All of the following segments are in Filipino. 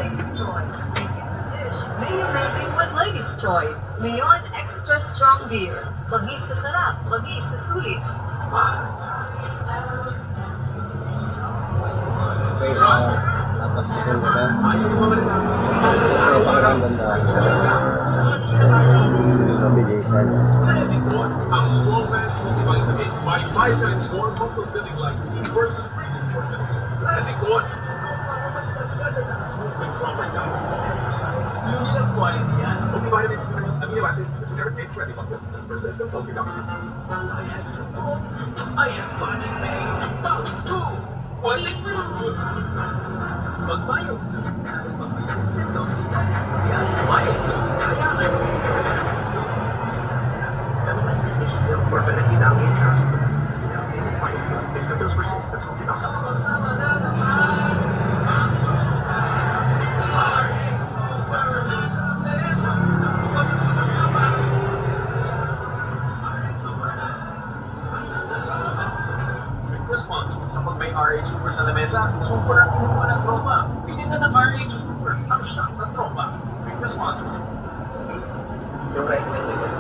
Ladies' Choice. Dish. May amazing with Ladies' Choice. Ngayon, extra strong beer. Magi sa sarap, magi sa sulit. Okay, tapos second ka na. Ito, pakaganda. Sabi, Jason. A slow match multivitamin by 5 times more muscle-building lysine versus previous formula. Retikot. With proper diet and exercise. Yung ilang quality yan. Multivitamins, minerals, amino acids, generic name, Retikot resistance, persistence, healthy doctor. I have support. I have body pain. About two. Quality food. Pag biofilm, kahit mga symptoms, yan, biofilm, kaya or Filipina ang interest. If symptoms persist, there's something else. Drink responsibly. Kapag may RH Super sa lamesa, super ang inuman ng trauma. Pili na ng RH Super ang shock ng trauma. Drink responsibly. Yung recommended yun.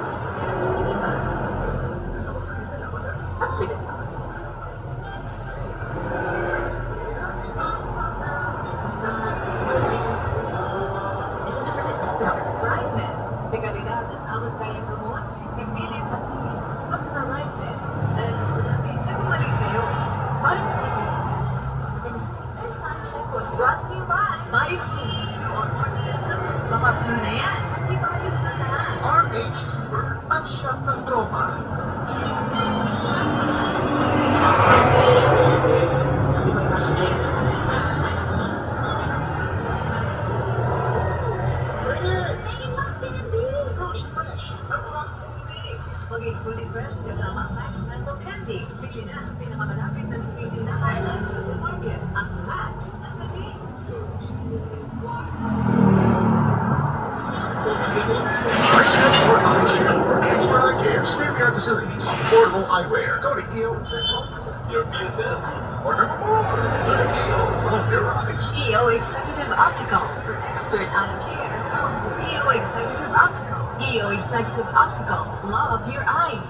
RH Super ang shock ng trauma. Maging fully fresh kasama ang Max Mental Candy. Bili na sa pinakamalapit na tindahan ng supermarket. Ang Max ng Candy. Expert Eye Care, state-of-the-art facilities, affordable eyewear. Go to EO Central. Your PSL. Order more. So EO, love your eyes. EO Executive Optical. For expert eye care, come to EO Executive Optical. EO Executive Optical. Love your eyes.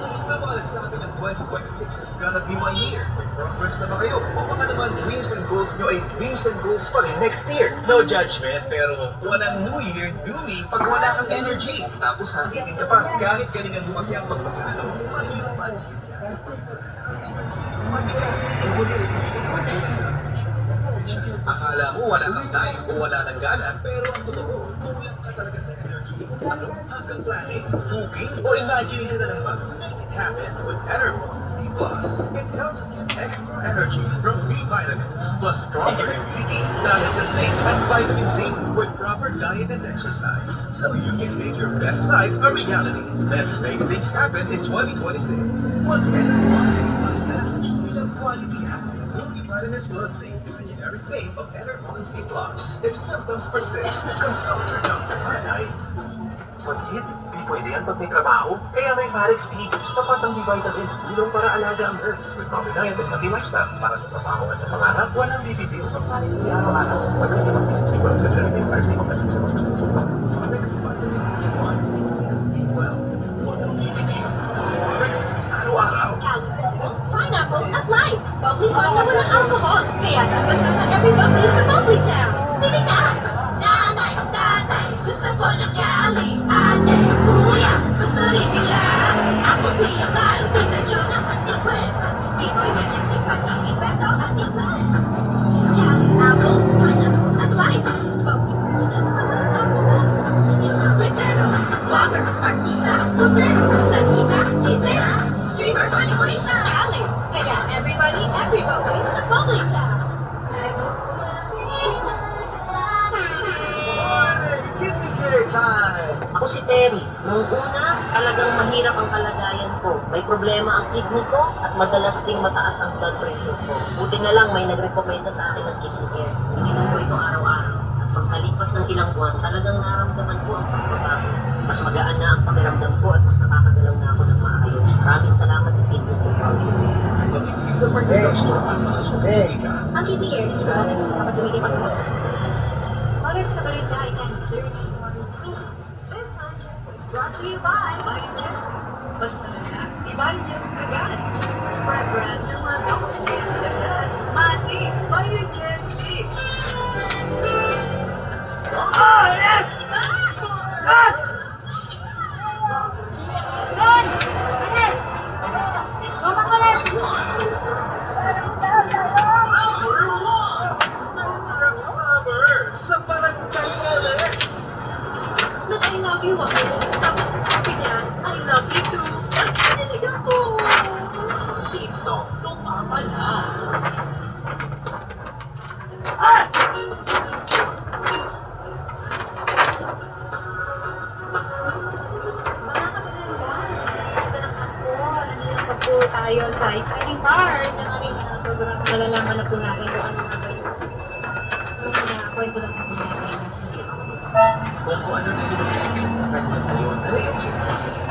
Kumusta ba nagsabi ng 2026 is gonna be my year? May progress na ba kayo? O baka naman dreams and goals nyo ay dreams and goals pa rin next year? No judgment, pero walang new year, new me pag wala kang energy. Tapos hakitin ka pa. Kahit galingan mo kasi ang pagpapalo, mahirap man. Akala mo wala kang time o wala kang gana, pero ang totoo, kulang ka talaga sa energy. Ano? Hanggang planning, cooking, o imagining ka na lang ba? Make it happen with Enervon C+. It helps give extra energy from B vitamins, plus stronger immunity dahil sa zinc and vitamin C with proper diet and exercise. So you can make your best life a reality. Let's make things happen in 2026. What Enervon C+ na? Ilang quality happen. Multivitamins plus zinc is the generic name of Enervon C+. If symptoms persist, consult your doctor. Aray, maliit. Di pwede yan pag may trabaho. Kaya may Farex P. Sapat ang B-vitamins. Tulong para alaga ang nerves. With proper diet and healthy lifestyle. Para sa trabaho at sa pangarap, walang bibibili pag Farex P araw-araw. Wala ka naman business B12 sa generic name Farex P. Complex sa mas gusto mo. Farex Vitamin B1, B6, B12. Walang bibibili. Farex P araw-araw. Pineapple at life. Bubbly hot na walang alcohol. Kaya dapat na every bubbly sa Bubbly Town. Bili na! Nanay, tatay, gusto ko ng Cali. Ate, kuya, gusto rin nila. Ako realize, tinatyo ng ating kwenta. Di ko yung pag ang ating plan. Cali, apple, pineapple at life. Bubbly alcohol. It's a Pedero, vlogger, artista, bombero, latita, titera, streamer, manipulista, Cali. Kaya everybody, sa Bubbly Town. Time! Ako si Terry. Noong una, talagang mahirap ang kalagayan ko. May problema ang kidney ko at madalas ding mataas ang blood pressure ko. Buti na lang may nagrekomenda sa akin ng kidney care. Ininom ko ito araw-araw. At pagkalipas ng ilang buwan, talagang naramdaman ko ang pagbabago. Mas magaan na ang pakiramdam ko at mas nakakagalaw na ako ng maayos. Maraming salamat sa kidney care. Sa particular store, Okay. Ang kidney care, hindi ko natin kapag lumilipat ko sa Oras na ba rin dahil 10:30? This project was brought to you by Jessie. Basta na na, ibay Jeff kagad. Spread brand ng mga gamot kaya sa lahat. Mati, by Jessie. Summer sa Barangay Alex. I love you ako. Tapos sabi niya, I love you too. At kinilig ako. Dito, lumamala. Mga kabarangay, ito na po. Nandito na po tayo sa exciting part ng ating program. Malalaman na po natin kung ano nga ba yung kwento ng pamilya na Kung ano na yung sa kanya ngayon, ano yung sitwasyon